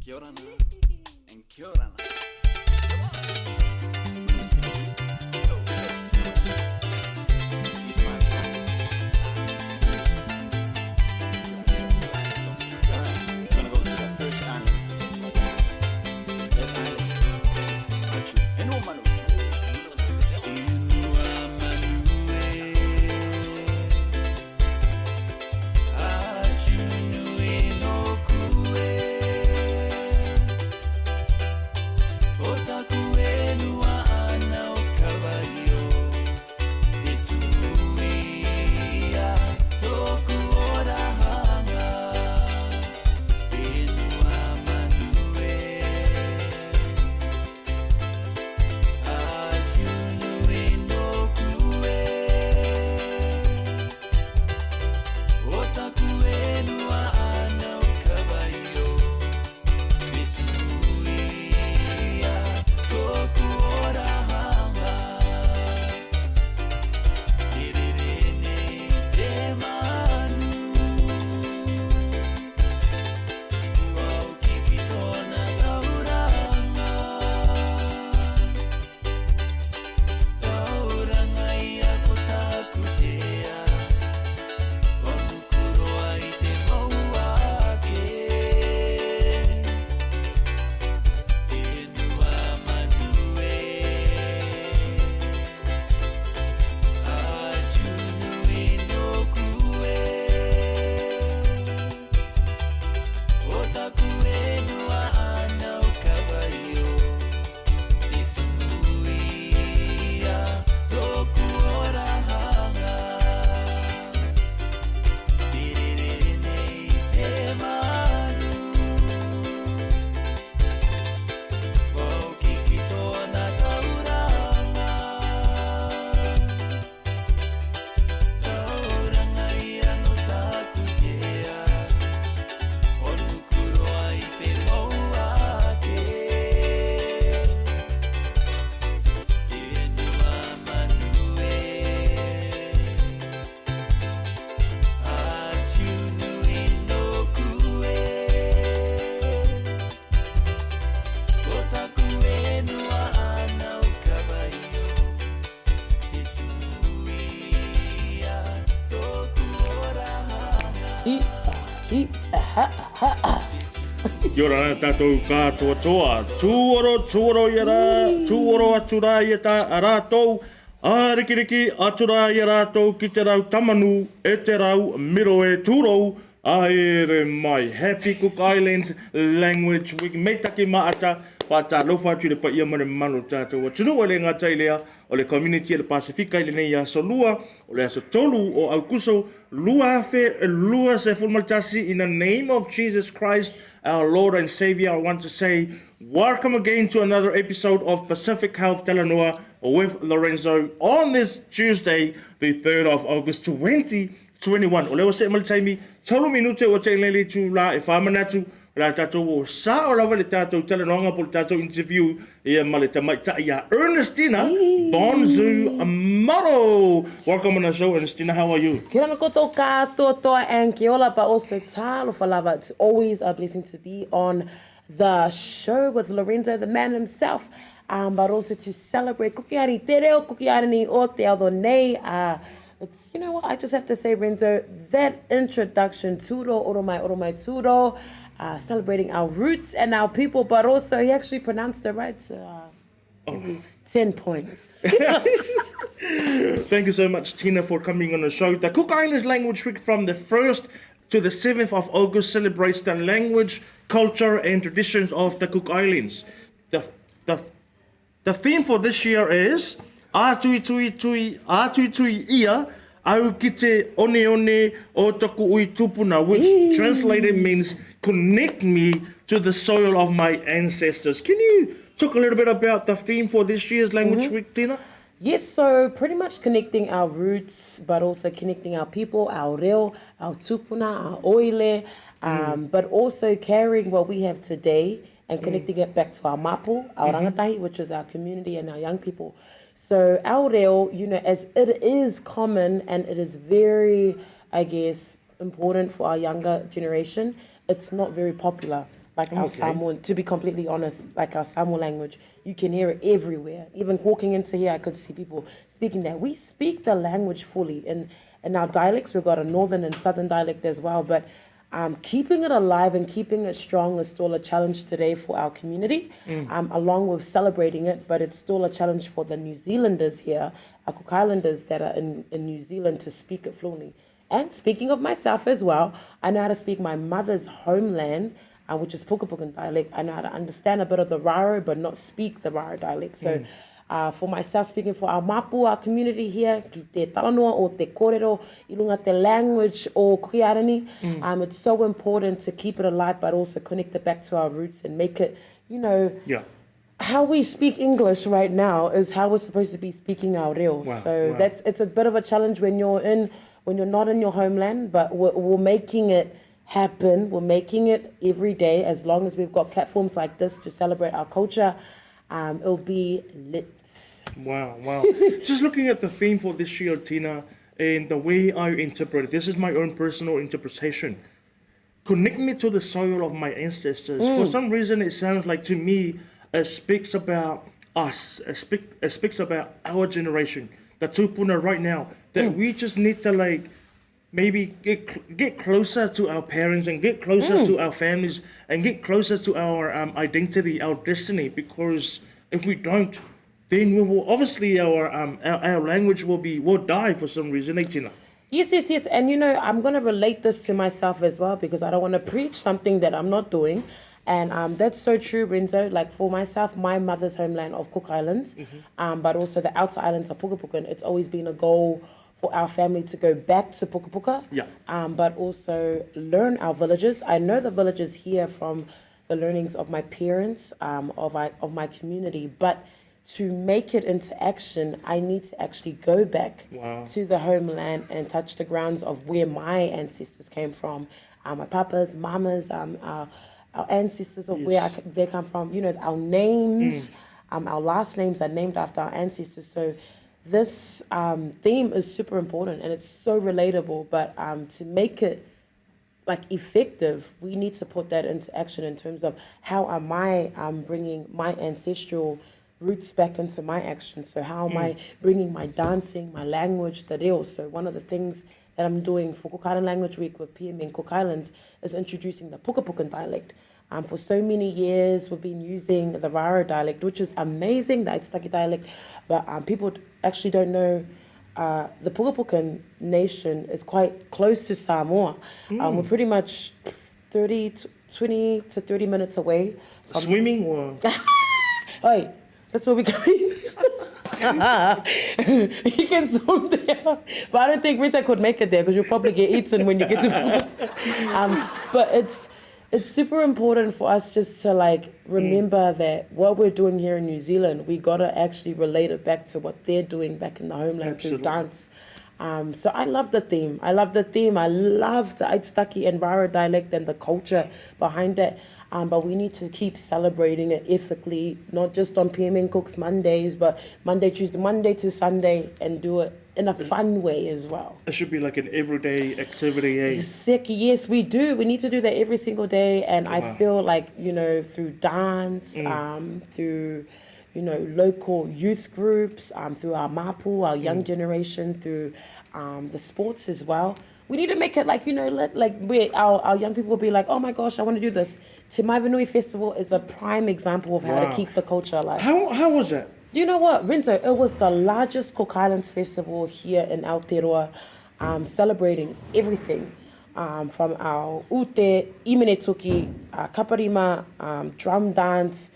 Kia ora na, and kia ora na. Kia ora na tātou kātua toa. Tūoro i rā, tūoro atu rā i tā a rātou. Riki atu rā i rātou ki te rau tamanu, e te rau miro e tūrou. Aere mai. Happy Cook Islands Language Week. Mei taki maata, whātā lofa atu le pa ia mare manu tātou. Tunu o le ngātai lea, o le community e le Pasifika i le nei aso lua, o le aso tolu o au kuso, lua se fulmaltasi in the name of Jesus Christ, our Lord and Savior. I want to say, welcome again to another episode of Pacific Health Talanoa with Lorenzo on this Tuesday, the 3rd of August 2021. O leo se maltaimi, tolu minute o te lele tu la e whamanatu, la tātou o sa o lawa le tātou talanoanga po le tātou interview e male tamaita ia Ernestina Bonsu Maro. Welcome on the show, Ernestina. How are you? Kia ora koto kātua toa and kia ora, but also talo whalawa. It's always a blessing to be on the show with Lorenzo, the man himself, but also to celebrate kukiari te reo, kukiari ni o te ado nei. It's, you know what, I just have to say, Renzo, that introduction, turo, oromai turo, celebrating our roots and our people, but also he actually pronounced it right. So, 10 points. Thank you so much, Tina, for coming on the show. The Cook Islands Language Week from the 1st to the 7th of August celebrates the language, culture, and traditions of the Cook Islands. The theme for this year is Ātui ia, au ki te one o toku ui tupuna, which translated means connect me to the soil of my ancestors. Can you talk a little bit about the theme for this year's Language Week, Tina? Yes, so pretty much connecting our roots, but also connecting our people, our reo, our tupuna, our oile, but also carrying what we have today and connecting it back to our mapu, our rangatahi, which is our community and our young people. So our reo, you know, as it is common and it is very, I guess, important for our younger generation, it's not very popular. like our Samoan, to be completely honest, like our Samoan language. You can hear it everywhere. Even walking into here, I could see people speaking that. We speak the language fully. In our dialects, we've got a northern and southern dialect as well, but keeping it alive and keeping it strong is still a challenge today for our community, along with celebrating it, but it's still a challenge for the New Zealanders here, our Cook Islanders that are in New Zealand, to speak it fluently. And speaking of myself as well, I know how to speak my mother's homeland, which is Pukapukan dialect. I know how to understand a bit of the Raro, but not speak the Raro dialect. So for myself, speaking for our mapu, our community here, ki te Talanoa o te kōrero, I runga te language o Kukiarani, it's so important to keep it alive, but also connect it back to our roots and make it, how we speak English right now is how we're supposed to be speaking our reo. It's a bit of a challenge when you're not in your homeland, but we're making it happen. We're making it every day. As long as we've got platforms like this to celebrate our culture, it'll be lit. Wow. Just looking at the theme for this year, Tina, and the way I interpret it, this is my own personal interpretation. Connect me to the soil of my ancestors. For some reason, it sounds like to me, it speaks about us. It speaks about our generation, the tupuna right now, that we just need to maybe get closer to our parents and get closer to our families and get closer to our identity, our destiny. Because if we don't, then we will obviously our language will die for some reason, Tina. Yes. And I'm going to relate this to myself as well, because I don't want to preach something that I'm not doing. And that's so true, Renzo. Like for myself, my mother's homeland of Cook Islands, but also the outer islands of Pukapukan, it's always been a goal for our family to go back to Pukapuka, but also learn our villages. I know the villages here from the learnings of my parents, of my community, but to make it into action, I need to actually go back to the homeland and touch the grounds of where my ancestors came from, my papas, mamas, our ancestors of where they come from. Our names, our last names are named after our ancestors. So this theme is super important and it's so relatable, but to make it effective, we need to put that into action in terms of how am I bringing my ancestral roots back into my action. So how am I bringing my dancing, my language, the reo. So one of the things that I'm doing for Cook Island Language Week with PM in Cook Islands is introducing the Pukapukan dialect. For so many years, we've been using the Raro dialect, which is amazing, the Aitutaki dialect, but people actually don't know the Pukapukan nation is quite close to Samoa. We're pretty much 20 to 30 minutes away. Swimming or? Oi, that's where we're going. You can swim there, but I don't think Rita could make it there because you'll probably get eaten when you get to but it's super important for us just to remember that what we're doing here in New Zealand, we gotta actually relate it back to what they're doing back in the homeland through dance. So I love the theme. I love the Aitutaki and Raro dialect and the culture behind it. But we need to keep celebrating it ethically, not just on PMN Cooks Mondays, but Monday to Sunday, and do it in a fun way as well. It should be like an everyday activity, eh? Sick, yes, we do. We need to do that every single day. And I feel through dance, through local youth groups, through our mapu, our young generation, through the sports as well. We need to make it our young people will be like, oh my gosh, I want to do this. Te Maivanui Festival is a prime example of how to keep the culture alive. How was it? You know what, Renzo? It was the largest Cook Islands festival here in Aotearoa, celebrating everything. From our ute, imenetuki, kaparima, drum dance,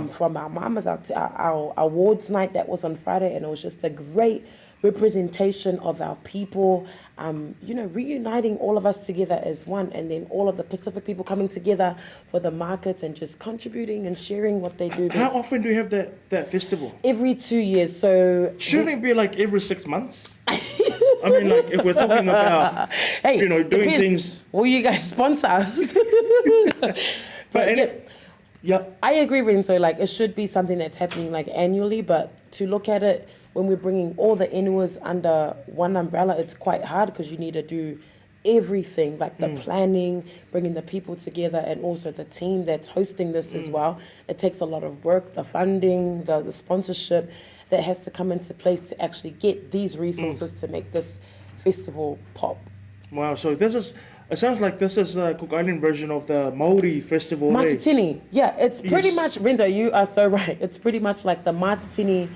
from our mamas, our awards night that was on Friday, and it was just a great representation of our people, reuniting all of us together as one, and then all of the Pacific people coming together for the markets and just contributing and sharing what they do. How often do you have that festival? Every 2 years. So shouldn't it be every 6 months? I mean, if we're talking about, doing depends. things. Will you guys sponsor us? I agree, Renzo. It should be something that's happening annually, but to look at it when we're bringing all the Inuas under one umbrella, it's quite hard because you need to do everything, like the planning, bringing the people together, and also the team that's hosting this as well. It takes a lot of work, the funding, the sponsorship that has to come into place to actually get these resources to make this festival pop. Wow, so it sounds like this is the Cook Island version of the Māori festival. Matatini, yeah, it's pretty Yes. much, Renzo, you are so right. It's pretty much like the Matatini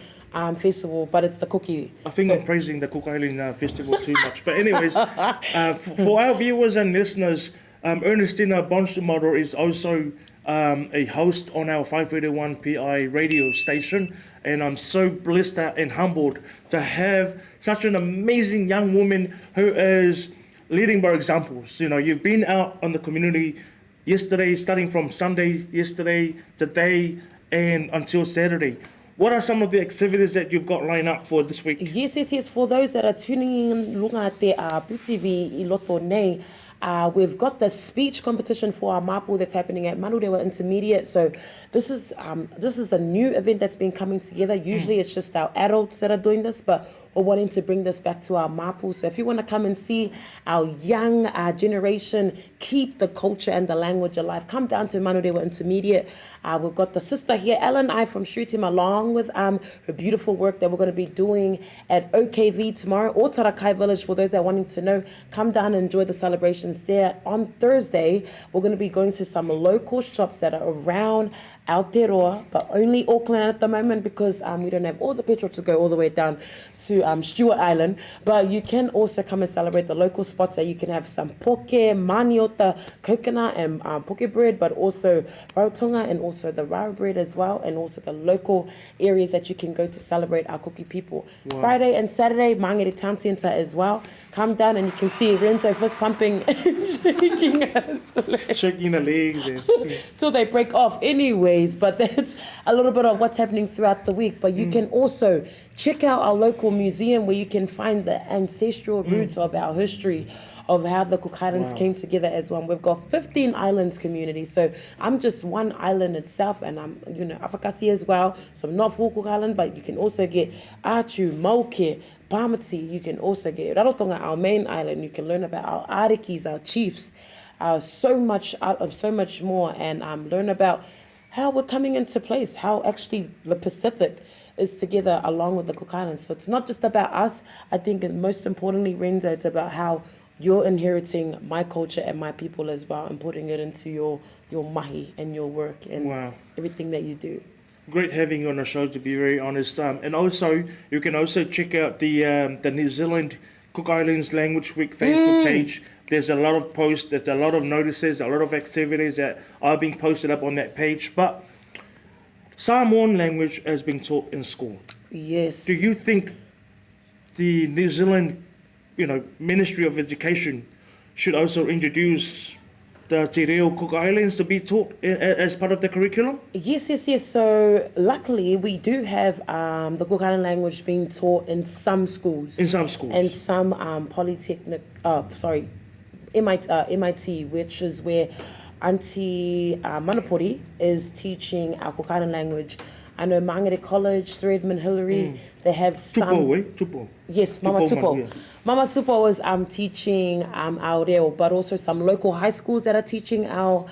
festival, but it's the cookie. I think I'm praising the Cook Island festival too much. But anyways, for our viewers and listeners, Ernestina Bonsu Maro is also a host on our 531 PI radio station. And I'm so blessed and humbled to have such an amazing young woman who is leading by examples. You know, you've been out on the community yesterday, starting from Sunday, yesterday, today, and until Saturday. What are some of the activities that you've got lined up for this week? Yes. For those that are tuning in, lunga te PTV I loto nei, we've got the speech competition for our mapu that's happening at Manurewa Intermediate. So this is a new event that's been coming together. Usually it's just our adults that are doing this, but we're wanting to bring this back to our mapu. So if you want to come and see our young generation keep the culture and the language alive, come down to Manurewa Intermediate. We've got the sister here, Ellen I from Shootim, along with her beautiful work that we're going to be doing at OKV tomorrow, or Tarakai Village, for those that are wanting to know. Come down and enjoy the celebrations there. On Thursday, we're going to be going to some local shops that are around Aotearoa, but only Auckland at the moment, because we don't have all the petrol to go all the way down to Stewart Island. But you can also come and celebrate the local spots that you can have some poke, maniota, coconut and poke bread, but also rautonga and also the rau bread as well, and also the local areas that you can go to celebrate our cookie people. Wow. Friday and Saturday, Mangere Town Centre as well. Come down and you can see Renzo fist pumping and shaking us. Shaking the legs. Till they break off anyways, but that's a little bit of what's happening throughout the week. But you can also check out our local museum where you can find the ancestral roots of our history, of how the Cook Islands came together as one. We've got 15 islands community, so I'm just one island itself, and I'm, Afakasi as well, so I'm not full Cook Island, but you can also get Achu, Mauke, Pamati, you can also get Rarotonga, our main island. You can learn about our arikis, our chiefs, so much more, and learn about how we're coming into place, how actually the Pacific is together along with the Cook Islands. So it's not just about us. I think most importantly, Renzo, it's about how you're inheriting my culture and my people as well, and putting it into your mahi and your work and everything that you do. Great having you on the show, to be very honest. And also, you can also check out the New Zealand Cook Islands Language Week Facebook page. There's a lot of posts, there's a lot of notices, a lot of activities that are being posted up on that page. But Samoan language is being taught in school. Yes. Do you think the New Zealand, Ministry of Education should also introduce the Te Reo Cook Islands to be taught as part of the curriculum? Yes. So luckily we do have the Cook Island language being taught in some schools. In some schools. And some MIT, which is where Auntie Manapori is teaching our Cook Island language. I know Mangere College, Sir Edmund Hillary, they have some... Tupo. Yes, Mama Tupo. Yeah. Mama Tupo is teaching our reo, but also some local high schools that are teaching our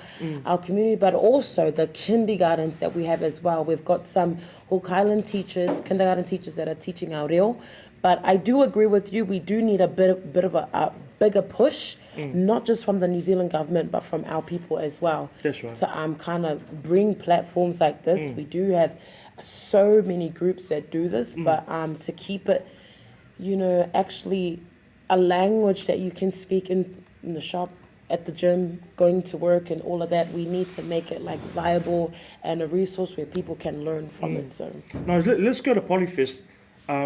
community, but also the kindergartens that we have as well. We've got some Cook Island teachers, kindergarten teachers that are teaching our reo. But I do agree with you, we do need a bit of a bigger push, not just from the New Zealand government, but from our people as well. That's right. To kind of bring platforms like this. We do have so many groups that do this, but to keep it, actually a language that you can speak in the shop, at the gym, going to work and all of that, we need to make it like viable and a resource where people can learn from it. So now let's go to Polyfest,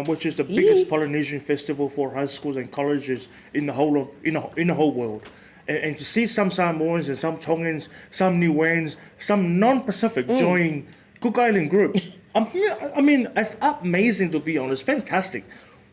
which is the biggest Polynesian festival for high schools and colleges in the whole world. And to see some Samoans and some Tongans, some Niueans, some non-Pacific join Cook Island groups. I mean, it's amazing, to be honest. Fantastic.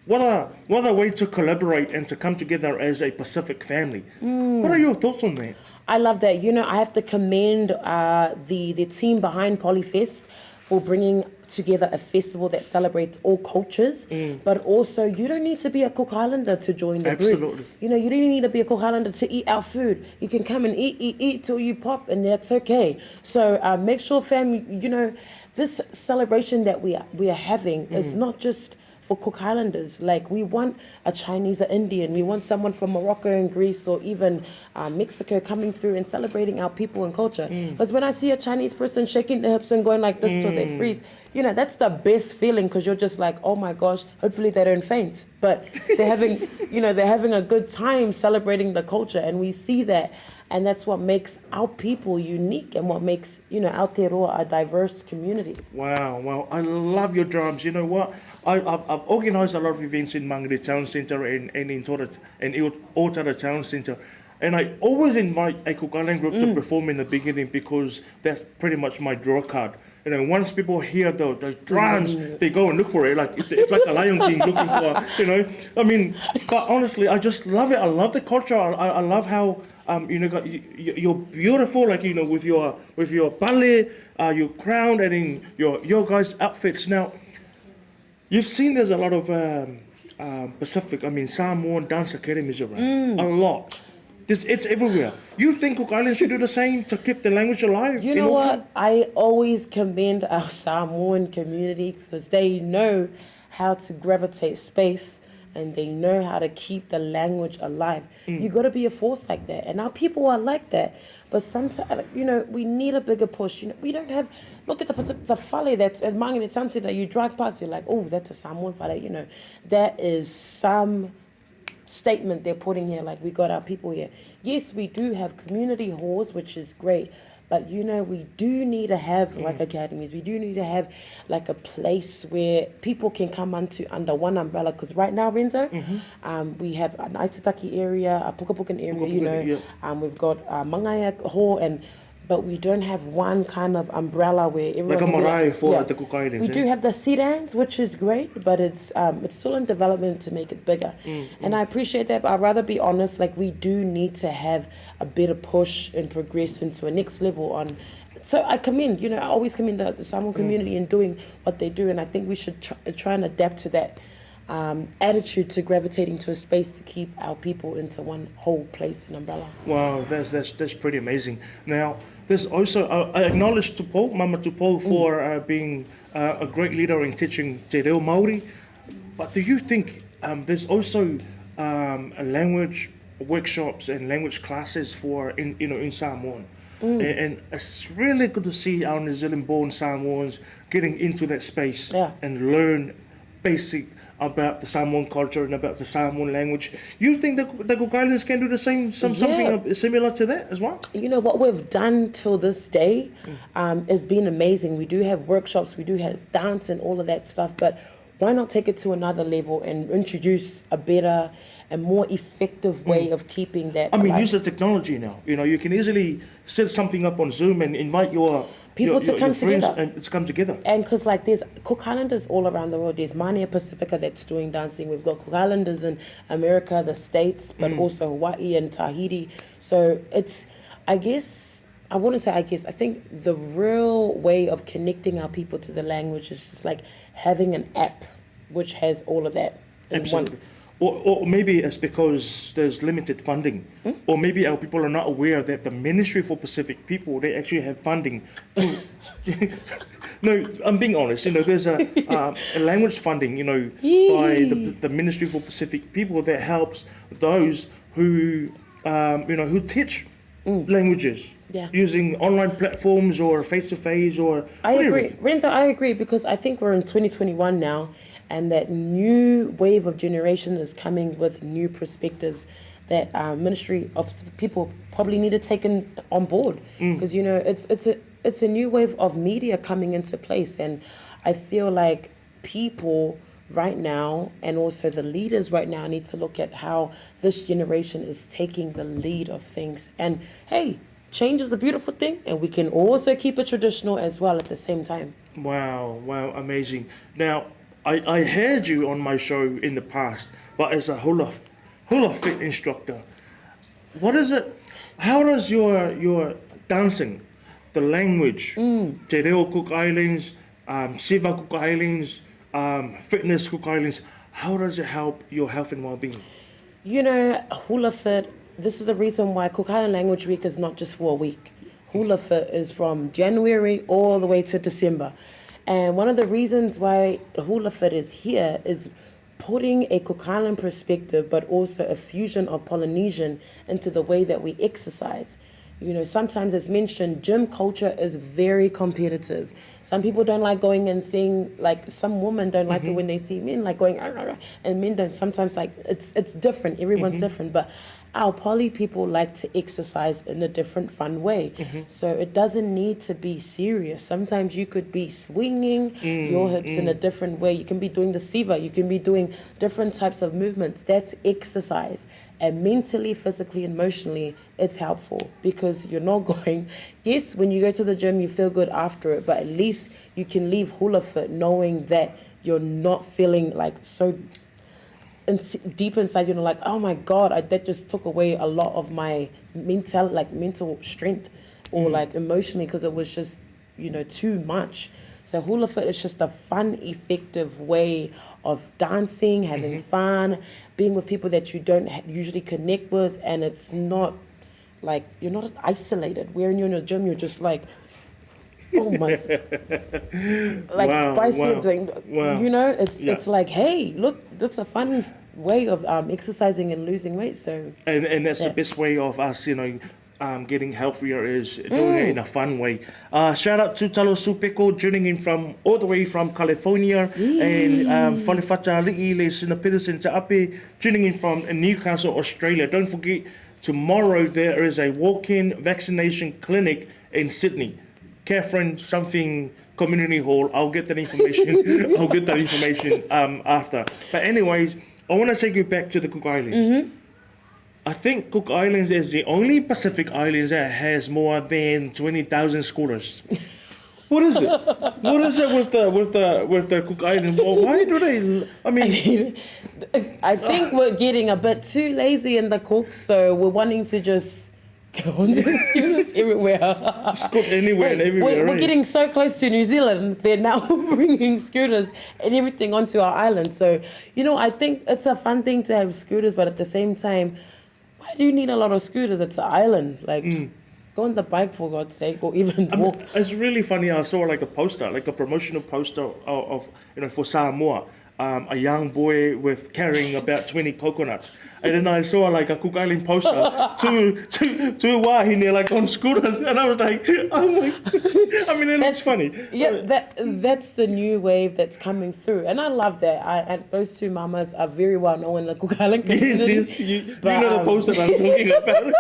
What a way to collaborate and to come together as a Pacific family. What are your thoughts on that? I love that. I have to commend the team behind Polyfest for bringing together a festival that celebrates all cultures, but also you don't need to be a Cook Islander to join the Absolutely. group. You know, you don't need to be a Cook Islander to eat our food. You can come and eat till you pop, and that's okay. So make sure, fam, you know, this celebration that we are having is not just for Cook Islanders. Like, we want a Chinese or Indian, we want someone from Morocco and Greece or even Mexico coming through and celebrating our people and culture. Because when I see a Chinese person shaking their hips and going like this till they freeze, you know, that's the best feeling, because you're just like, oh my gosh, hopefully they don't faint. But they're having, you know, they're having a good time celebrating the culture, and we see that. And that's what makes our people unique, and what makes, you know, Aotearoa a diverse community. Wow, I love your drums. You know what? I've organised a lot of events in Mangere Town Centre and in Otara Town Centre. And I always invite a Cook Island group to perform in the beginning, because that's pretty much my draw card. You know, once people hear the drums, they go and look for it. Like it's like a Lion King looking for, you know. I mean, but honestly, I just love it. I love the culture. I love how you know, you're beautiful. Like, you know, with your pale, your crown, and in your guys' outfits. Now, you've seen there's a lot of Samoan dance academies around. A lot. It's everywhere. You think Cook Island should do the same to keep the language alive? You know what? I always commend our Samoan community, because they know how to gravitate space, and they know how to keep the language alive. You got to be a force like that, and our people are like that. But sometimes, you know, we need a bigger push. You know, we don't have. Look at the fale that's at Mangere Tansei that you drive past. You're like, oh, that's a Samoan fale. You know, that is some statement they're putting here, like, we got our people here. Yes, we do have community halls, which is great, but you know, we do need to have like academies. We do need to have like a place where people can come under one umbrella, because right now, Renzo, we have an Aitutaki area, a Pukapukan area, you know, we've got Mangaia Hall, but we don't have one kind of umbrella where everyone like a marae for the yeah. Cook Islands. We do have the sedans, which is great, but it's still in development to make it bigger. And I appreciate that, but I'd rather be honest, like, we do need to have a better push and progression to a next level on. So I commend, you know, I always commend the Samoan community in doing what they do, and I think we should try and adapt to that attitude, to gravitating to a space to keep our people into one whole place and umbrella. Wow, that's pretty amazing. Now, there's also, I acknowledge Tupou, Mama Tupou, for being a great leader in teaching Te Reo Māori. But do you think there's also language workshops and language classes for in Samoan? And it's really good to see our New Zealand-born Samoans getting into that space and learn basic about the Samoan culture and about the Samoan language. You think the Cook Islands can do the same, something similar to that as well? You know, what we've done till this day has been amazing. We do have workshops, we do have dance and all of that stuff, but why not take it to another level and introduce a better and more effective way of keeping that alive? Use the technology now. You know, you can easily set something up on Zoom and invite your people to come together. And it's come together. And because, like, there's Cook Islanders all around the world. There's Mania Pacifica that's doing dancing. We've got Cook Islanders in America, the States, but also Hawaii and Tahiti. So it's, I think the real way of connecting our people to the language is just like having an app which has all of that in Absolutely. one. Or maybe it's because there's limited funding. Or maybe our people are not aware that the Ministry for Pacific People, they actually have funding to... No, I'm being honest. You know, there's a language funding, you know, by the Ministry for Pacific People that helps those who, who teach languages. Using online platforms or face-to-face or... I agree. Renzo, I agree, because I think we're in 2021 now, and that new wave of generation is coming with new perspectives that Ministry of People probably need to take on board. Because, you know, it's a new wave of media coming into place, and I feel like people right now, and also the leaders right now, need to look at how this generation is taking the lead of things. And hey, change is a beautiful thing, and we can also keep it traditional as well at the same time. Wow, amazing. Now, I heard you on my show in the past, but as a hula fit instructor, what is it? How does your dancing, the language, Te Reo Cook Islands, Siva Cook Islands, fitness Cook Islands. How does it help your health and well-being? You know, hula fit, this is the reason why Cook Island Language Week is not just for a week. Hula fit is from January all the way to December. And one of the reasons why hula fit is here is putting a Cook Island perspective, but also a fusion of Polynesian into the way that we exercise. You know, sometimes as mentioned, gym culture is very competitive. Some people don't like going and seeing, like some women don't like it when they see men like going, "Arr, arr," and men don't. Sometimes like it's different. Everyone's different, but our poly people like to exercise in a different fun way. So it doesn't need to be serious. Sometimes you could be swinging your hips in a different way. You can be doing the Siva. You can be doing different types of movements. That's exercise. And mentally, physically, emotionally, it's helpful because you're not going, yes, when you go to the gym, you feel good after it, but at least you can leave hula fit knowing that you're not feeling like so deep inside, you know, like, oh my God, that just took away a lot of my mental strength or like emotionally because it was just, you know, too much. So hula fit is just a fun, effective way of dancing, having fun, being with people that you don't usually connect with, and it's not like you're not isolated. When you're in a gym, you're just like, oh my, like biceps, you know, it's like, hey, look, that's a fun way of exercising and losing weight. So and that's the best way of us, you know, getting healthier is doing it in a fun way. Shout out to Talo Supeko, tuning in from all the way from California, and Whalewhata Li'i Le Sina Peterson Te Ape, tuning in from Newcastle, Australia. Don't forget, tomorrow there is a walk-in vaccination clinic in Sydney. Catherine something community hall. I'll get that information. After. But anyways, I want to take you back to the Cook Islands. I think Cook Islands is the only Pacific Islands that has more than 20,000 scooters. What is it? What is it with the Cook Islands? Well, why do they? I mean, I think we're getting a bit too lazy in the Cooks, so we're wanting to just go on to the scooters everywhere. Scoot anywhere and everywhere. We're getting so close to New Zealand, they're now bringing scooters and everything onto our island. So, you know, I think it's a fun thing to have scooters, but at the same time, why do you need a lot of scooters? It's an island. Like, go on the bike for God's sake, or even walk. I mean, it's really funny. I saw like a poster, like a promotional poster of you know, for Samoa. A young boy with carrying about 20 coconuts. And then I saw like a Cook Island poster, two wahine like on scooters, and I was like, oh my, I mean, it looks funny. Yeah, that's the new wave that's coming through, and I love that. And those two mamas are very well known in the Cook Island community. Yes, you know the poster I'm talking about.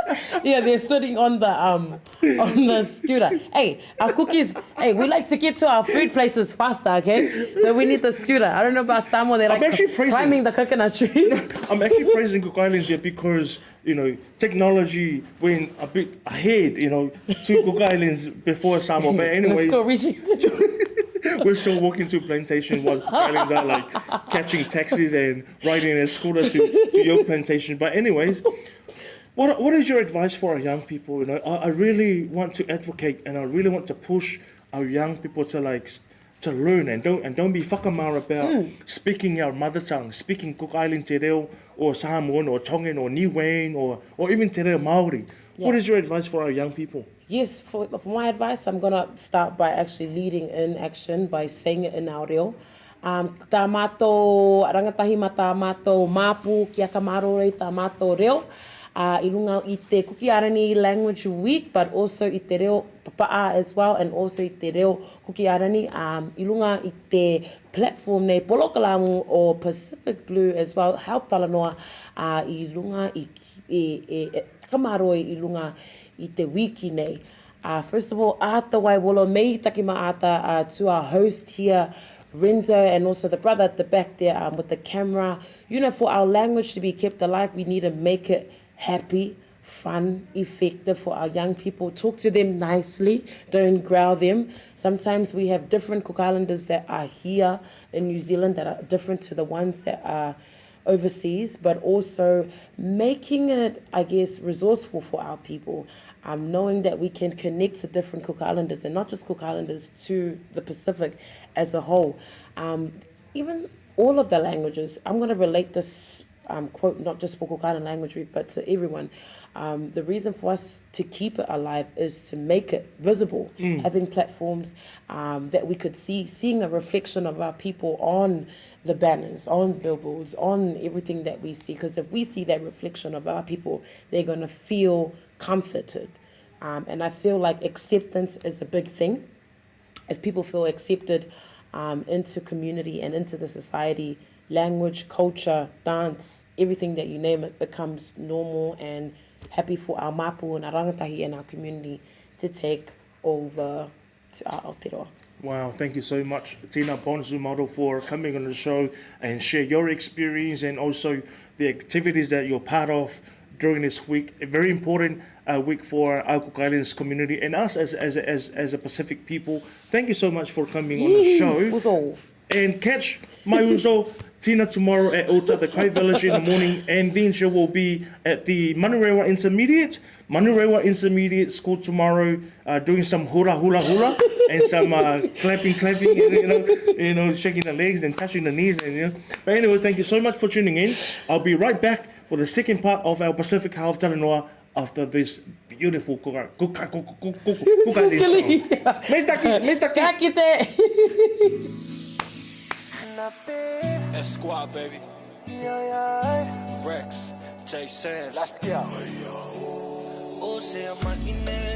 Yeah, they're sitting on the scooter. Hey, our cookies. Hey, we like to get to our food places faster, okay? So we need the scooter. I don't know about Samoa. They're like climbing the coconut tree. I'm actually praising Cook Islands here because, you know, technology went a bit ahead, you know, to Cook Islands before Samoa. But anyways, we're still reaching we're still walking to plantation while Cook Islands are like catching taxis and riding a scooter to your plantation. But anyways, what is your advice for our young people? You know, I really want to advocate and I really want to push our young people to learn and don't be whakamara about speaking our mother tongue, speaking Cook Island te reo or Samoan or Tongan or Niuean or even te reo Māori. Yeah. What is your advice for our young people? Yes, for my advice, I'm going to start by actually leading in action by saying it in our reo. Tā mātou rangatahi ma tā mātou māpu kia ka marore tā mātou reo. I runga I te Kukiarani Language Week, but also I te reo papa'a as well, and also I te reo Kukiarani. I runga I te platform nei Polokalamu or Pacific Blue as well, Help Talanoa. I runga I kamaroi I runga I te wiki nei. First of all, ata wai wolo mei taki maata to our host here, Lorenzo, and also the brother at the back there with the camera. You know, for our language to be kept alive, we need to make it happy, fun, effective for our young people. Talk to them nicely, don't growl them. Sometimes we have different Cook Islanders that are here in New Zealand that are different to the ones that are overseas, but also making it, I guess, resourceful for our people. Knowing that we can connect to different Cook Islanders, and not just Cook Islanders, to the Pacific as a whole. Even all of the languages, I'm going to relate this quote not just for Cook Island language week, but to everyone. The reason for us to keep it alive is to make it visible, having platforms that we could seeing a reflection of our people on the banners, on billboards, on everything that we see. Because if we see that reflection of our people, they're going to feel comforted. And I feel like acceptance is a big thing. If people feel accepted into community and into the society, language, culture, dance, everything that you name it becomes normal and happy for our mapu and our rangatahi and our community to take over to our Aotearoa. Wow, thank you so much, Ernestina Bonsu Maro, for coming on the show and share your experience and also the activities that you're part of during this week. A very important week for our Cook Islands community and us as a Pacific people. Thank you so much for coming on the show. Uzo. And catch my uzo Tina tomorrow at Ota, the Kai Village in the morning, and then she will be at the Manurewa Intermediate School tomorrow, doing some hula and some clapping, shaking the legs and touching the knees, and But anyway, thank you so much for tuning in. I'll be right back for the second part of our Pacific Half Talanoa after this beautiful kuka song. Meitaki. Squad, baby. Rex, J. Sands. Let's go. Oh, say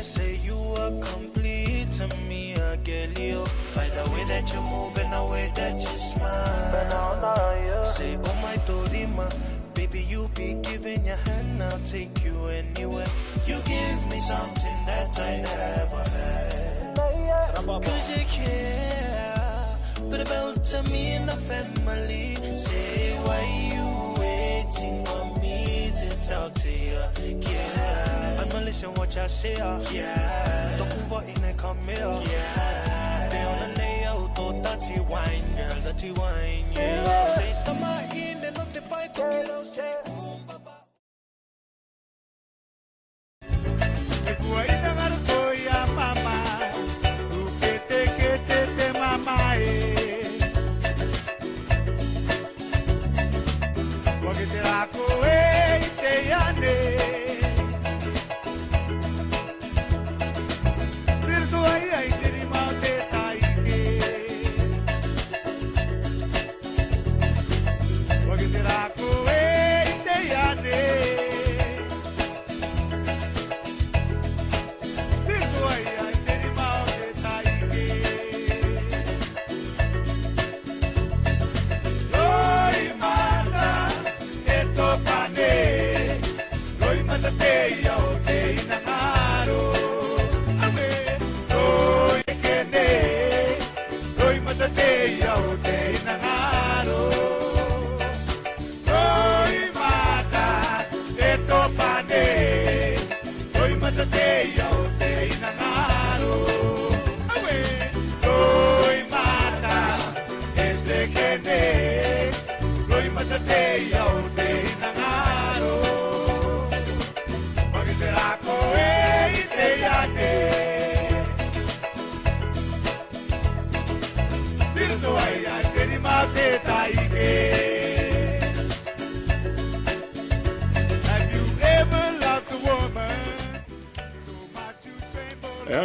say you are complete to me, I get you. By the way that you move and the way that you smile. Say, oh my Dorima, baby, you be giving your hand, I'll take you anywhere. You give me something that I never had. Cause you care, but about to me and the family. Say, why you waiting on me to talk to you? Yeah, I'ma listen what y'all say. Yeah, don't move out in the come here. Yeah, they on the layout, oh, dirty wine, girl, dirty wine, yeah. Say, tama in and not the bite to get out, say, baba.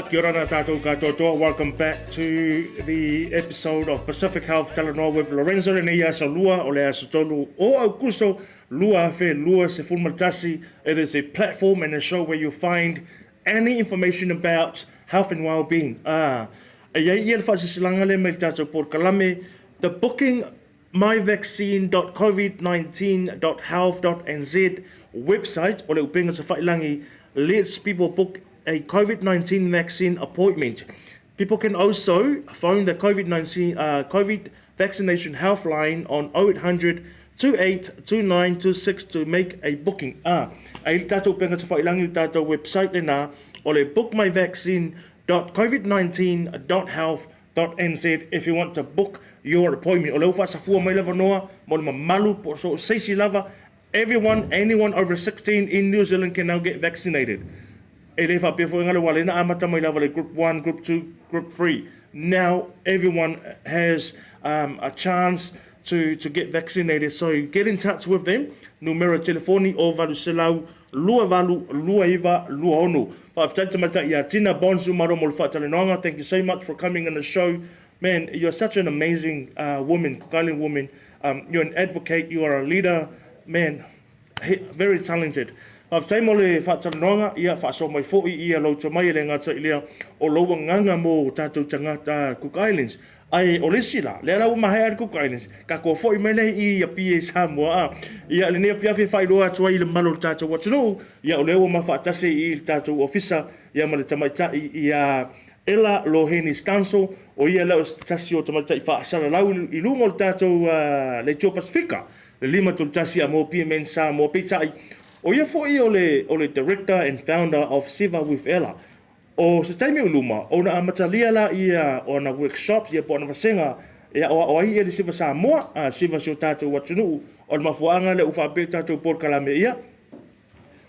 Kia ora tātou katoa. Welcome back to the episode of Pacific Health Talanoa with Lorenzo and Neemia sa lua o le asotolu o Augusto lua fe lua se fulmatasi. It is a platform and a show where you find any information about health and well-being. Ia whasisilanga le me tātou por kalame. The booking myvaccine.covid19.health.nz website o le upenga sa whailangi lets people book a COVID-19 vaccine appointment. People can also phone the COVID vaccination health line on 0800 282926 to make a booking. Ai tātou penga sa whailangi tātou website le nā o le bookmyvaccine.covid19.health.nz if you want to book your appointment. O leo whaasafua mai lava noa, mo le mamalu, po so seisi lava, anyone over 16 in New Zealand can now get vaccinated. E le whapea fo ngale wale na amata mai lava le group 1, group 2, group 3. Now everyone has a chance to get vaccinated. So get in touch with them. Numero telefoni o valu selau, lua valu, lua iwa, lua onu. Whaftatamata ia Tina Bonsu Maro mo le Talanoa. Thank you so much for coming on the show. Man, you're such an amazing woman, Kokali woman. You're an advocate, you are a leader. Man, very talented. Whaftai mo le Talanoa, ia whaaso mai fo'i ia lau tamai le ngata ilia o loa nganga mo tātou tangata Cook Islands. Ai o lesi la, le lau mahai ar Cook Islands, ka kua fo'i mene i a pia Samoa. Ia le nea whiawhi whairoa atua i le malo tātou watunu, ia o leo ma whaatase i tātou ofisa, ia ma le tamaitai i a Ela Loheni Stancil, o ia lau tasi o tamaitai whaasara lau i lungo le tātou le Tio Pasifika, le lima tolu tasi a mo PMN Samoa pitai. O ia fo'i o le director and founder of Siva with Ela. O se taimi o luma, o na amatalia la ia o na workshops, ia po na vasenga, ia o ai ia le Siva Samoa, Siva sio tātou watunu, o na mafuanga le uwhape tātou por kalame ia.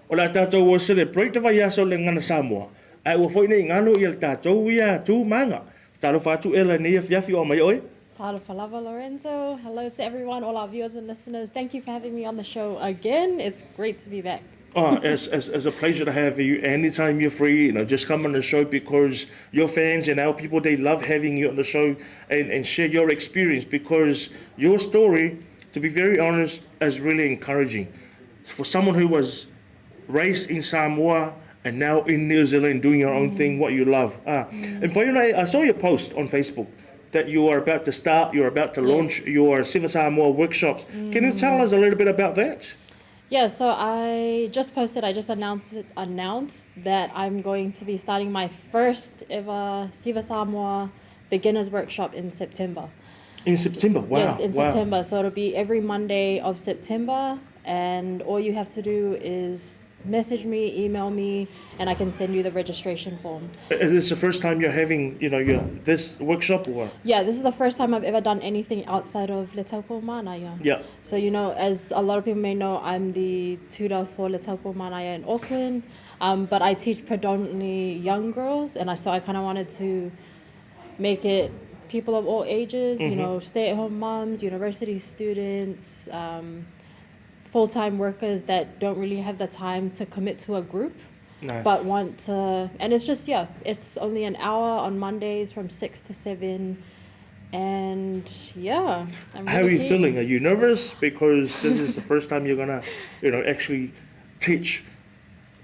O la tātou o celebrate vai aso le ngana Samoa. Ai ua fo'i nei ngano ia le tātou ia tū manga. Talo whātu Ela nei a fiafi o mai oi. Talo falava, Lorenzo. Hello to everyone, all our viewers and listeners. Thank you for having me on the show again. It's great to be back. It's a pleasure to have you. Anytime you're free, just come on the show because your fans and our people, they love having you on the show and share your experience because your story, to be very honest, is really encouraging. For someone who was raised in Samoa and now in New Zealand doing your own thing, what you love. And for I saw your post on Facebook that you are about to launch your Siva Samoa workshops. Can you tell us a little bit about that? Yeah, so I just announced that I'm going to be starting my first ever Siva Samoa beginners workshop in September. In September? Wow. Yes, in September. So it'll be every Monday of September, and all you have to do is message me, email me, and I can send you the registration form. Is this the first time you're having, this workshop or? Yeah, this is the first time I've ever done anything outside of Le Taupo Manaya. Yeah. So, as a lot of people may know, I'm the tutor for Le Taupo Manaya in Auckland, but I teach predominantly young girls, and so I kind of wanted to make it people of all ages, stay-at-home moms, university students, full-time workers that don't really have the time to commit to a group, nice. But want to, and it's just, it's only an hour on Mondays from 6 to 7, and I'm really How are you feeling? Are you nervous? Because this is the first time you're gonna, actually teach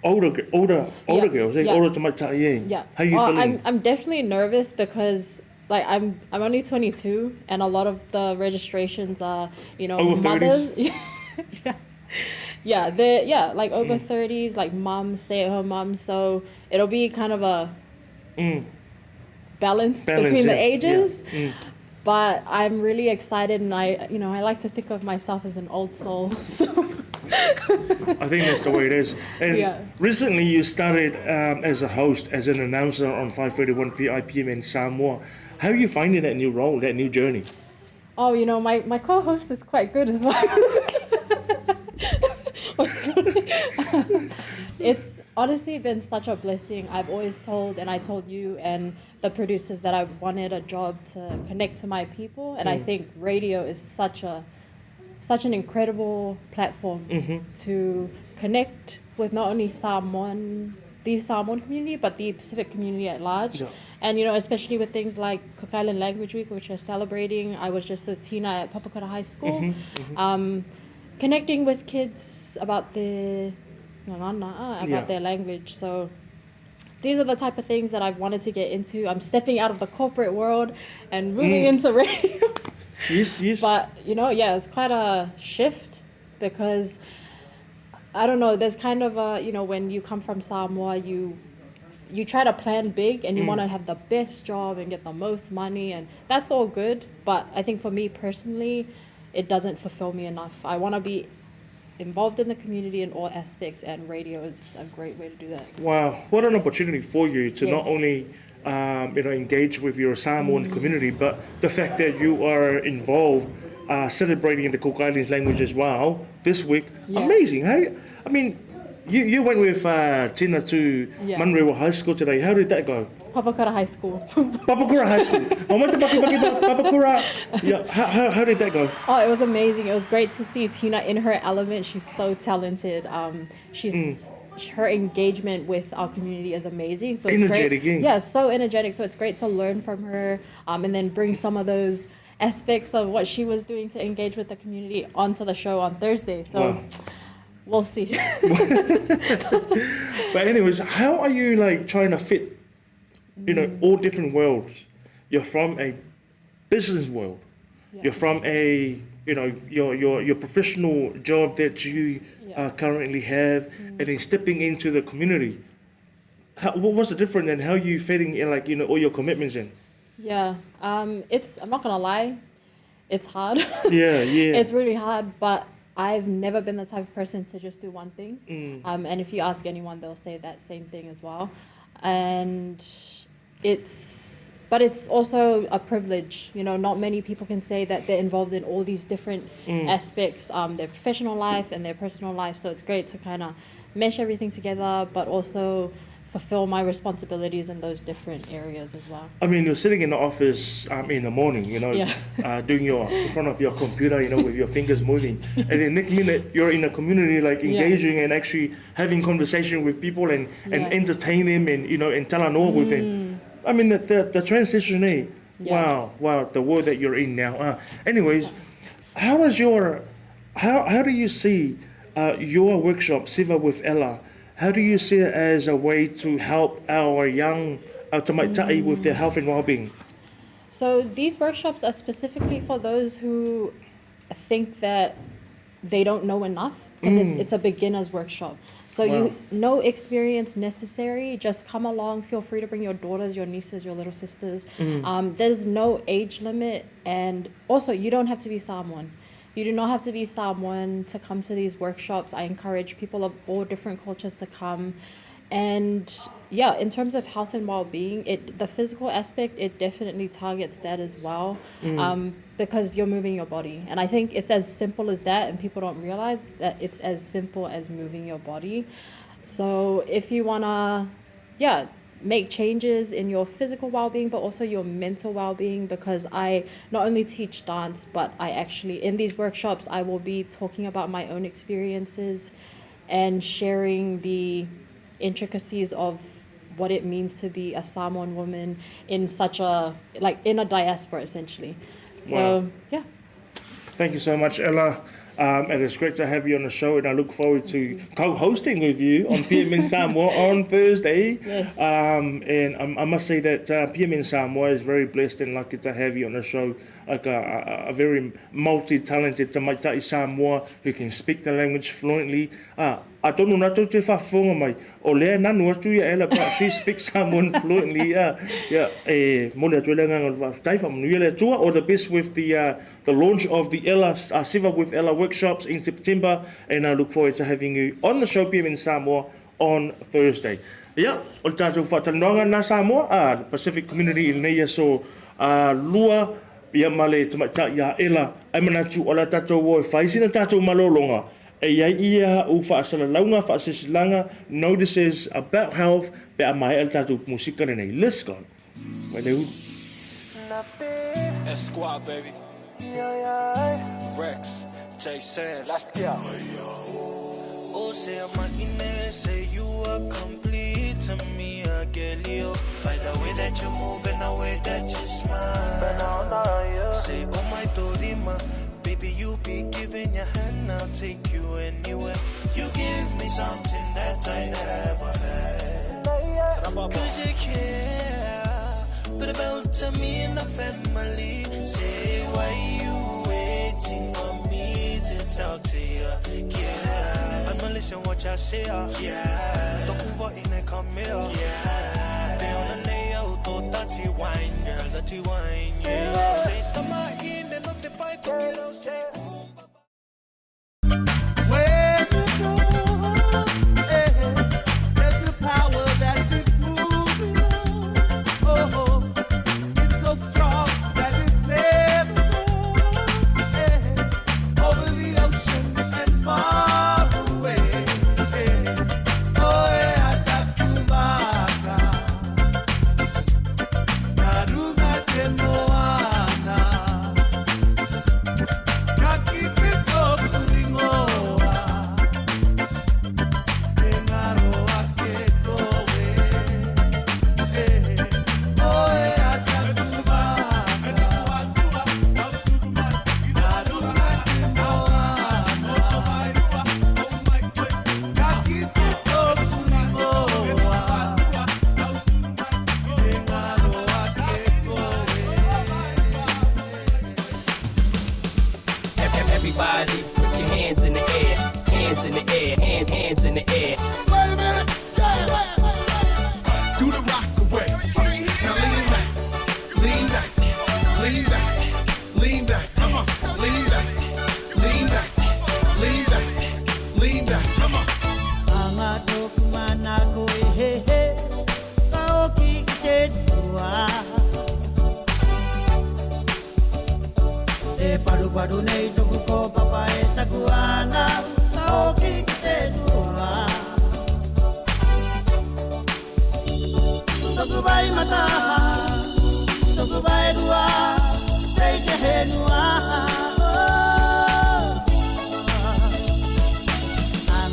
older girls, older to my time. Yeah. How are you feeling? I'm definitely nervous because I'm only 22, and a lot of the registrations are, over mothers. 30s? they're over 30s, like moms, stay-at-home moms. So it'll be kind of a balance between the ages. Yeah. But I'm really excited, and I like to think of myself as an old soul. So I think that's the way it is. And recently you started as a host, as an announcer on 5:31 p.m. in Samoa. How are you finding that new role, that new journey? Oh, my co-host is quite good as well. It's honestly been such a blessing. I've always told, and I told you and the producers, that I wanted a job to connect to my people, and I think radio is such an incredible platform to connect with not only the Samoan community, but the Pacific community at large. Yeah. And especially with things like Cook Island Language Week, which are celebrating. I was just with Tina at Papakura High School. Connecting with kids about their language. So these are the type of things that I've wanted to get into. I'm stepping out of the corporate world and moving into radio. Yes. But it's quite a shift because I don't know. There's kind of a when you come from Samoa, you try to plan big and you want to have the best job and get the most money, and that's all good. But I think for me personally, it doesn't fulfill me enough. I want to be involved in the community in all aspects, and radio is a great way to do that. Wow, what an opportunity for you to not only engage with your Samoan community, but the fact that you are involved celebrating the Cook Islands language as well this week, amazing. Hey, I mean, you went with Tina to Munrewa High School today. How did that go? Papakura High School. Papakura High School. I went to Papakura. Yeah, how did that go? Oh, it was amazing. It was great to see Tina in her element. She's so talented. Her engagement with our community is amazing. So it's energetic, great. Yeah, so energetic. So it's great to learn from her, and then bring some of those aspects of what she was doing to engage with the community onto the show on Thursday. So we'll see. But anyways, how are you like trying to fit, all different worlds? You're from a business world. Yeah. You're from a, your professional job that you currently have, and then stepping into the community. What was the difference, and how are you fitting in, all your commitments in? Yeah, I'm not gonna lie, it's hard. Yeah. It's really hard, but I've never been the type of person to just do one thing. And if you ask anyone, they'll say that same thing as well. And it's also a privilege. Not many people can say that they're involved in all these different aspects, their professional life and their personal life. So it's great to kind of mesh everything together, but also fulfill my responsibilities in those different areas as well. I mean, you're sitting in the office in the morning, doing in front of your computer, with your fingers moving, and then next minute you're in a community, engaging and actually having conversation with people and entertain them and and Talanoa with them. I mean, the transition, wow, the world that you're in now. Anyways, how do you see your workshop, Siva with Ella? How do you see it as a way to help our young tamaita'i with their health and well-being? So these workshops are specifically for those who think that they don't know enough, because it's a beginner's workshop. So no experience necessary, just come along, feel free to bring your daughters, your nieces, your little sisters. There's no age limit, and also you don't have to be Samoan. You do not have to be Samoan to come to these workshops. I encourage people of all different cultures to come. And in terms of health and well-being, the physical aspect, it definitely targets that as well, because you're moving your body. And I think it's as simple as that, and people don't realize that it's as simple as moving your body. So if you want to, make changes in your physical well-being, but also your mental well-being, because I not only teach dance, but I actually, in these workshops, I will be talking about my own experiences and sharing the intricacies of what it means to be a Samoan woman in such in a diaspora, essentially. So, Thank you so much, Ella. And it's great to have you on the show, and I look forward to co-hosting with you on PMN Samoa on Thursday. Yes. And I must say that PMN Samoa is very blessed and lucky to have you on the show, a very multi-talented tamaita'i Samoa who can speak the language fluently. I don't know nato te whawhonga mai. O lea nanu atu ia Ella, but she speaks Samoan fluently. Mole atu lea nganga whawhtaiwha manuia lea tua. All the best with the launch of the Ella Siva with Ella workshops in September, and I look forward to having you on the show PMN Samoa on Thursday. O tātou whātanonga nā Samoa, Pacific Community in Neemia, so lua ia male tamaita'i a Ella, ai manatu o la tātou o e whaisina tātou malolonga. E iai ia u whaasalaunga, whaasesilanga, notices about health, pe a mai al tātou musika renei. Let's go. Mai leu. Squad, baby. Rex, J. Sands. Let's go. Oh, say I'm say you are complete to me, I get you. By the way that you move and the way that you smile. Say, oh my Dorima, baby, you be giving your hand, I'll take you anywhere. You give me something that I never had. Cause you care, but about to me and the family. Say, why you waiting for me to talk to you? Yeah, I'ma listen what y'all say. Yeah, don't move on in and come here. Yeah, they on the nail, to dirty wine, girl, dirty wine. Yeah, say, tama in and not the pipe, to say. There's a power that's moving. Oh,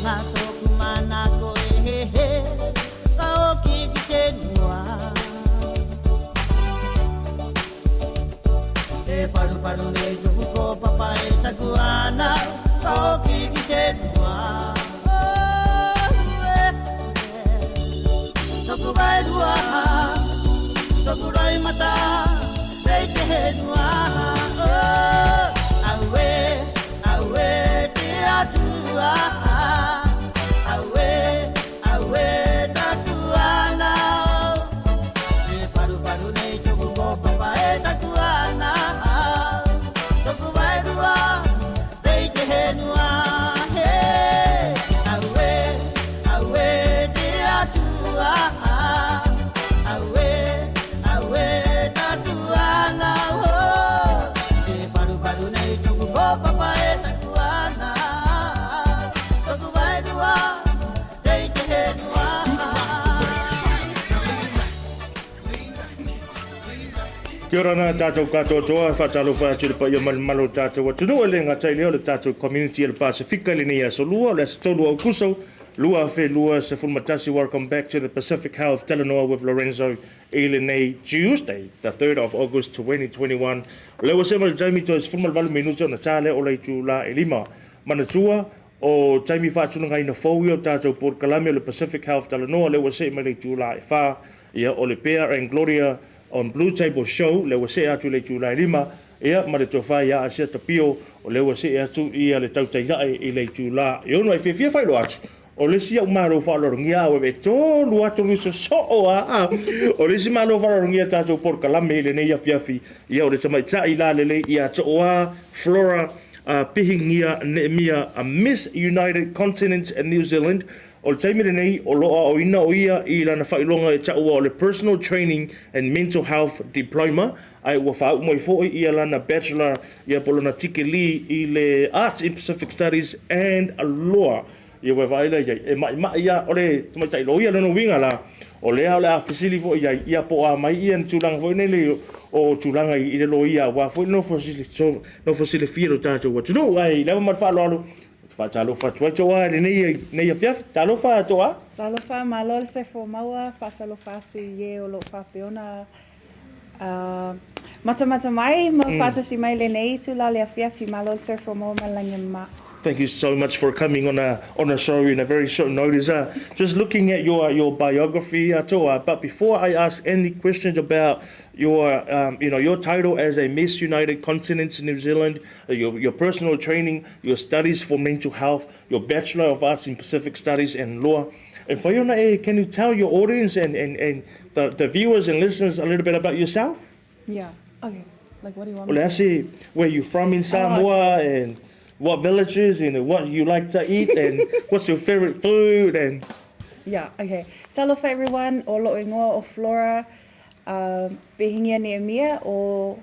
na toku mana ko he he ka o ki te noa e paru paru ne juku ko papa e takuana ka o ki te noa toku vai dua toku rai mata rei te he noa awe te atua awe tatuana e paru paru nei joku ko papa e tatuana toku vai dua rei te he noa he awe te atua awe tatuana e paru paru nei joku ko papa e tatuana toku vai dua rei te he noa Kia ora nā tātou katoa toa, whātalo whātiro pa ia malo tātou atunua le ngatai leo le tātou community le Pasifika le nei aso lua, le asa tolu au kusau, lua whe lua se fulmatasi. Welcome back to the Pacific Health Talanoa with Lorenzo le nei Tuesday, the 3rd of August 2021. Lewa sema le taimi to is fulmal valu minuto na tale o le tūla e lima. Manatua o taimi whātunanga ina fōui o tātou por kalame o le Pacific Health Talanoa, lewa sema le tūla e whā, ia o le Pea and Gloria on Blue Table Show, lewa se atu le tūla e lima, ia ma le tofa ia asia tapio, o lewa se atu ia le tautaiae i le tūla. E ono e whiawhia whailo atu, o le si au maro whaalorongia o e tōlu atu luso so o a, o le si maro whaalorongia tātou por kalame le nei a whiawhi, ia o le tamai tai la lele ia to o a Flora, Pihigia, Neemia, a Miss United Continent and New Zealand, o le taimere nei o loa o ina o ia I lana whailonga e taua o le Personal Training and Mental Health Diploma, ai ua whaau moi fōi ia lana Bachelor ia polona tike li I le Arts in Pacific Studies and Law. Ia ua vaila ia e mai ia o le tumaitai lo ia lana winga la, o lea o le a whisili fōi ia po a mai ia na tūlanga fōi nei le o tūlanga I le lo ia wa fōi no fosile whiro tātou wa tunu, ai lewa mar whaalo alu. Whatalofa tuatoa le nei a fiaf, talofa atoa? Talofa malol se fo maua, whatalofa atu ye o lo whapeona. Mata mai, ma whatasi mai le nei tu la le a fiaf I malol se fo maua malangi ma. Thank you so much for coming on a show in a very short notice. Just looking at your biography, atoa. But before I ask any questions about your title as a Miss United Continent in New Zealand, your personal training, your studies for mental health, your Bachelor of Arts in Pacific Studies and Law. And for you, can you tell your audience and the viewers and listeners a little bit about yourself? Yeah, okay. Like what do you want Well, let's see where you're from in Samoa and what villages and what you like to eat and what's your favorite food and... Yeah, okay. Talofa everyone, o lo ingoa o Flora, Pihigia Neemia, o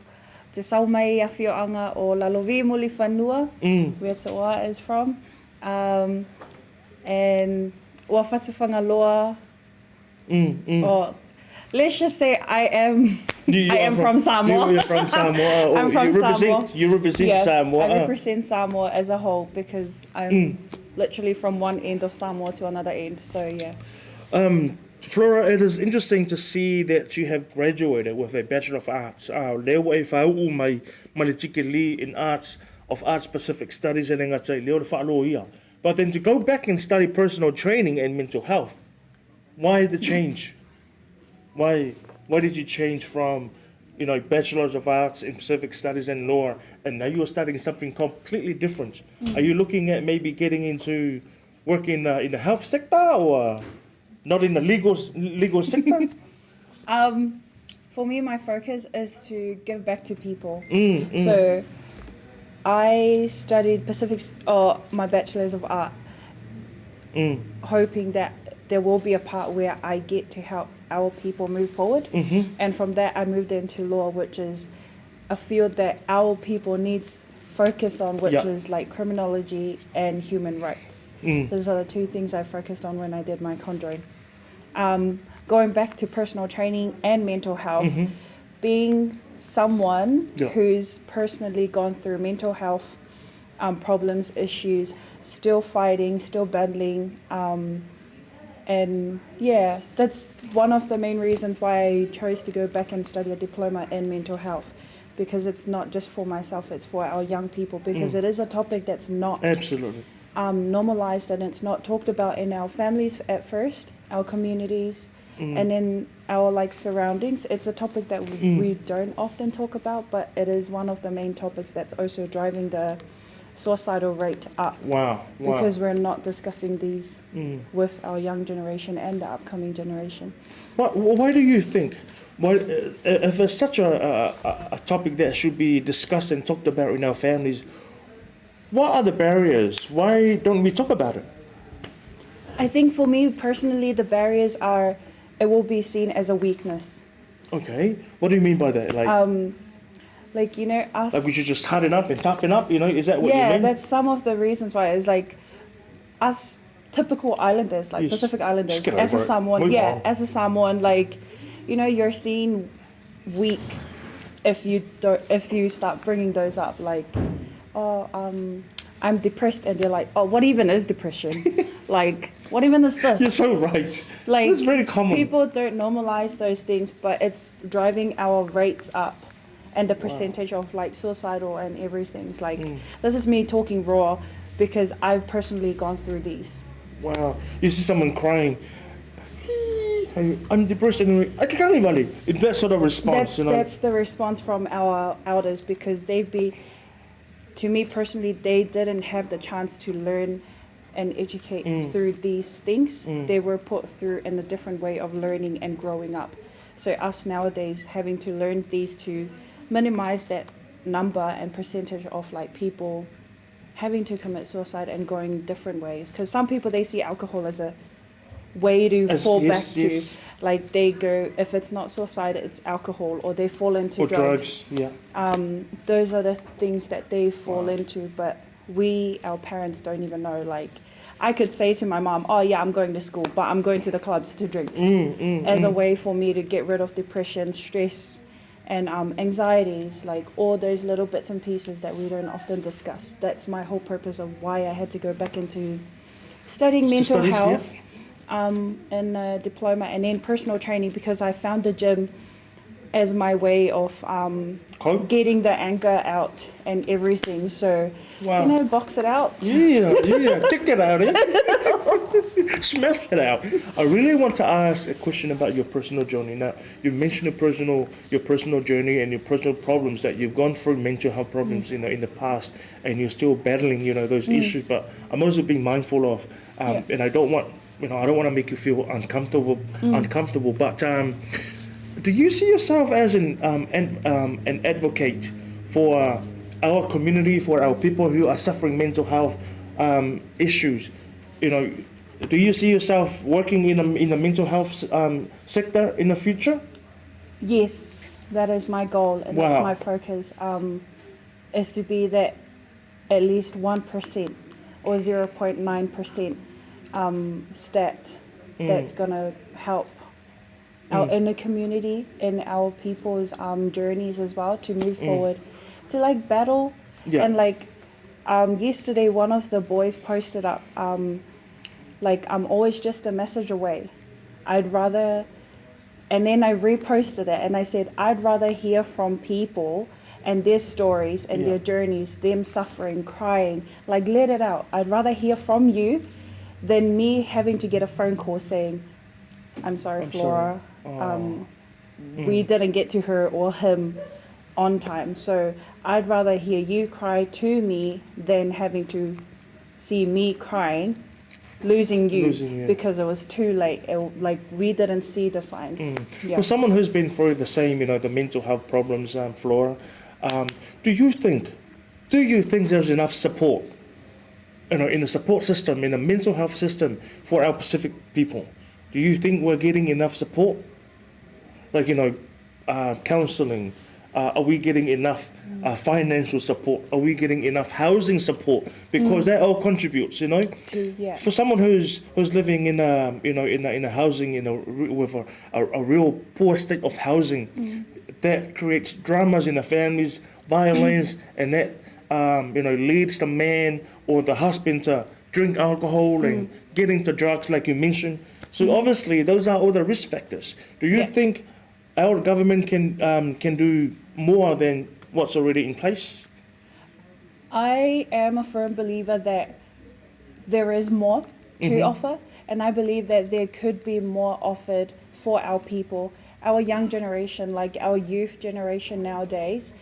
te saumai a whioanga o Lalovi Muli Whanua, where Taoa is from. And ua whatawhanga loa, or let's just say I am from Samoa. You're from Samoa. I'm from Samoa. You represent Samoa. I represent Samoa as a whole because I'm literally from one end of Samoa to another end. So yeah. Flora, it is interesting to see that you have graduated with a Bachelor of Arts. Lewa e whau mai tike li in Arts Pacific Studies and ngatai leo le whaalo ia. But then to go back and study personal training and mental health, why the change? Why did you change from, Bachelors of Arts in Pacific Studies and Law, and now you're studying something completely different? Are you looking at maybe getting into work in the health sector or not in the legal sector? For me, my focus is to give back to people. So I studied my Bachelor's of Art, hoping that there will be a part where I get to help our people move forward. And from that, I moved into law, which is a field that our people needs focus on, which is like criminology and human rights. Those are the two things I focused on when I did my conjuring. Going back to personal training and mental health, being someone who's personally gone through mental health problems, issues, still fighting, still battling. And yeah, that's one of the main reasons why I chose to go back and study a diploma in mental health, because it's not just for myself, it's for our young people, because it is a topic that's not Absolutely. Normalized, and it's not talked about in our families at first, our communities, and in our like surroundings. It's a topic that we don't often talk about, but it is one of the main topics that's also driving the suicidal rate up. Wow. Because we're not discussing these with our young generation and the upcoming generation. Why do you think? If it's such a topic that should be discussed and talked about in our families, what are the barriers? Why don't we talk about it? I think for me personally, the barriers are, it will be seen as a weakness. Okay. What do you mean by that? Like, you know, us... Like we should just harden up and toughen up, you know? Is that what you mean? Yeah, that's some of the reasons why. It's like us typical islanders, like Pacific Islanders, Just get as a over it. Samoan, Move on. as a Samoan, like, you know, you're seen weak if you start bringing those up, like, I'm depressed, and they're like, oh, what even is depression? Like, what even is this? You're so right. Like, it's very common. People don't normalize those things, but it's driving our rates up. And the percentage of like suicidal and everything. It's like, this is me talking raw, because I've personally gone through these. Wow. You see someone crying, I'm depressed, and I can't even. It's that sort of response, That's the response from our elders, because to me personally, they didn't have the chance to learn and educate through these things. They were put through in a different way of learning and growing up. So us nowadays having to learn these to minimize that number and percentage of like people having to commit suicide and going different ways. Because some people, they see alcohol as a way to fall back to. Like they go, if it's not suicide, it's alcohol, or they fall into drugs. Yeah. Those are the things that they fall into, but our parents don't even know. Like, I could say to my mom, oh yeah, I'm going to school, but I'm going to the clubs to drink, as a way for me to get rid of depression, stress, and anxieties, like all those little bits and pieces that we don't often discuss. That's my whole purpose of why I had to go back into studying mental health, and a diploma, and then personal training, because I found the gym as my way of getting the anger out and everything. So, Wow. you know, box it out. Yeah, kick it out, smash it out. I really want to ask a question about your personal journey. Now, you mentioned your personal journey and your personal problems, that you've gone through mental health problems, in the past, and you're still battling, those issues. But I'm also being mindful of, and I don't want to make you feel uncomfortable. But do you see yourself as an advocate for our community, for our people who are suffering mental health issues? Do you see yourself working in the mental health sector in the future? Yes, that is my goal, and that's my focus, is to be that at least 1% or 0.9% stat that's going to help our inner community and our people's journeys as well, to move forward, to like battle. And like yesterday, one of the boys posted up, like, I'm always just a message away. And then I reposted it and I said, I'd rather hear from people and their stories and their journeys, them suffering, crying, like, let it out. I'd rather hear from you than me having to get a phone call saying, I'm sorry, Flora, we didn't get to her or him on time. So I'd rather hear you cry to me than having to see me crying, losing you because it was too late. Like, we didn't see the signs. For someone who's been through the same, the mental health problems, Flora, do you think there's enough support, in the support system, in the mental health system for our Pacific people? Do you think we're getting enough support? Like, counseling, are we getting enough financial support? Are we getting enough housing support? Because that all contributes, For someone who's living in a housing with a real poor state of housing, that creates dramas in the families, violence, and that leads the man or the husband to drink alcohol and get into drugs, like you mentioned. So obviously, those are all the risk factors. Do you think our government can do more than what's already in place? I am a firm believer that there is more to offer, and I believe that there could be more offered for our people, our young generation, like our youth generation nowadays.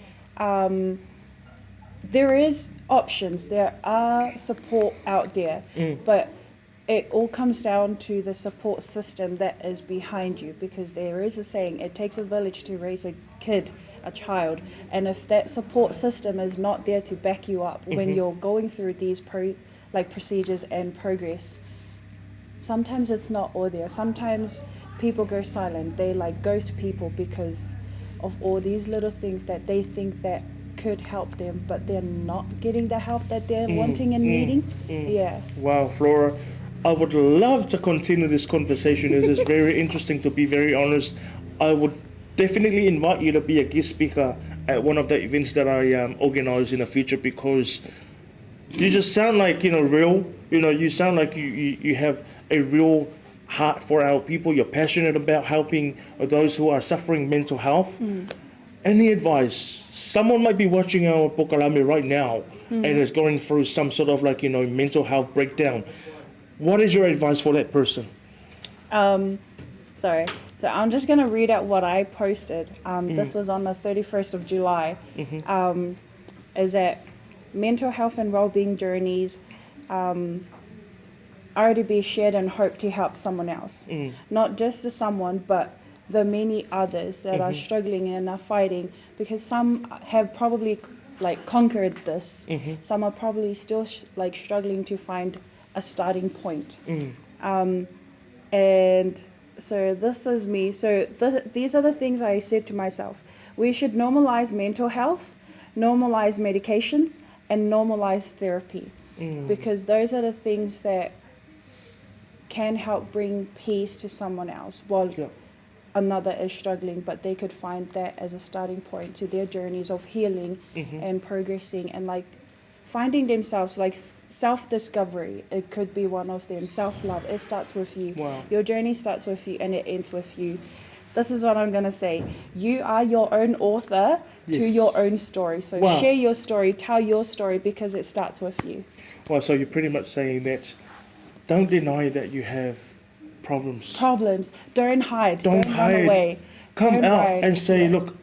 There is options, there are support out there, but it all comes down to the support system that is behind you, because there is a saying, it takes a village to raise a kid, a child, and if that support system is not there to back you up when you're going through these procedures and progress, sometimes it's not all there. Sometimes people go silent, they ghost people because of all these little things that they think that could help them, but they're not getting the help that they're wanting and needing. Yeah. Wow, Flora, I would love to continue this conversation. It is very interesting, to be very honest. I would definitely invite you to be a guest speaker at one of the events that I organize in the future, because you just sound like, real. You sound like you have a real heart for our people. You're passionate about helping those who are suffering mental health. Any advice? Someone might be watching our Pokalame right now and is going through some sort of mental health breakdown. What is your advice for that person? Sorry. So I'm just going to read out what I posted. This was on the 31st of July. Is that mental health and well-being journeys are to be shared and hope to help someone else. Not just to someone, but the many others that are struggling and are fighting, because some have probably conquered this. Some are probably still struggling to find a starting point. And so this is me. So these are the things I said to myself. We should normalize mental health, normalize medications, and normalize therapy, because those are the things that can help bring peace to someone else while another is struggling, but they could find that as a starting point to their journeys of healing and progressing and finding themselves, self-discovery. It could be one of them. Self-love, it starts with you. Your journey starts with you and it ends with you. This is what I'm going to say. You are your own author to your own story. So share your story, tell your story, because it starts with you. Well, so you're pretty much saying that don't deny that you have problems. Don't hide. Don't hide. Run away. Come don't out hide. and say, look,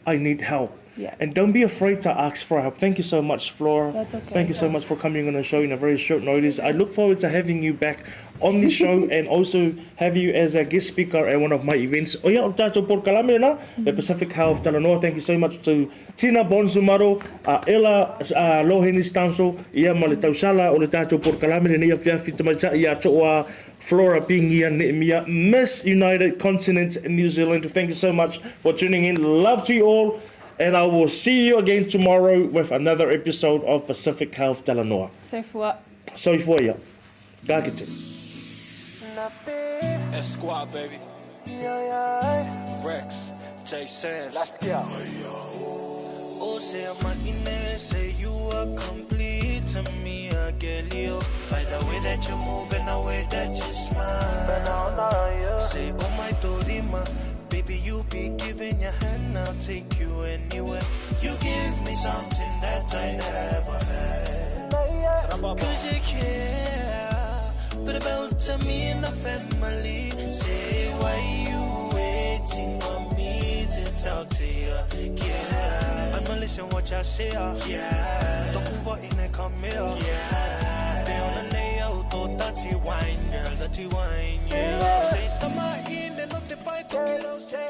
I need help. Yeah. And don't be afraid to ask for help. Thank you so much, Flora. That's okay. Thank you so much for coming on the show in a very short notice. I look forward to having you back on the show and also have you as a guest speaker at one of my events. O ia o tātou porkalame na, the Pacific Health Talanoa. Thank you so much to Ernestina Bonsu Maro, Loheni Stancil, ia ma le tausala o le tātou porkalame, le nea whiawhi tamaita ia toa Flora, Pihigia, Neemia, Miss United Continent New Zealand. Thank you so much for tuning in. Love to you all. And I will see you again tomorrow with another episode of Pacific Health Talanoa. Soifua ia. Ka kite. Squad, baby. Rex, J. Sands. Let's go. Oh, say I'm say you are complete to me, I get you. By the way that you move and the way that you smile. Say, oh my Dorima. Baby, you be giving your hand, I'll take you anywhere. You give me something that I never had. Cause you care, but about to me and the family. Say, why you waiting on me to talk to you? Yeah, I'ma listen what y'all say. Yeah, don't move out in the come here. Yeah, they on the layout, oh, dirty wine, girl, dirty wine, yeah. Say, I'm not in, they not the fight, say,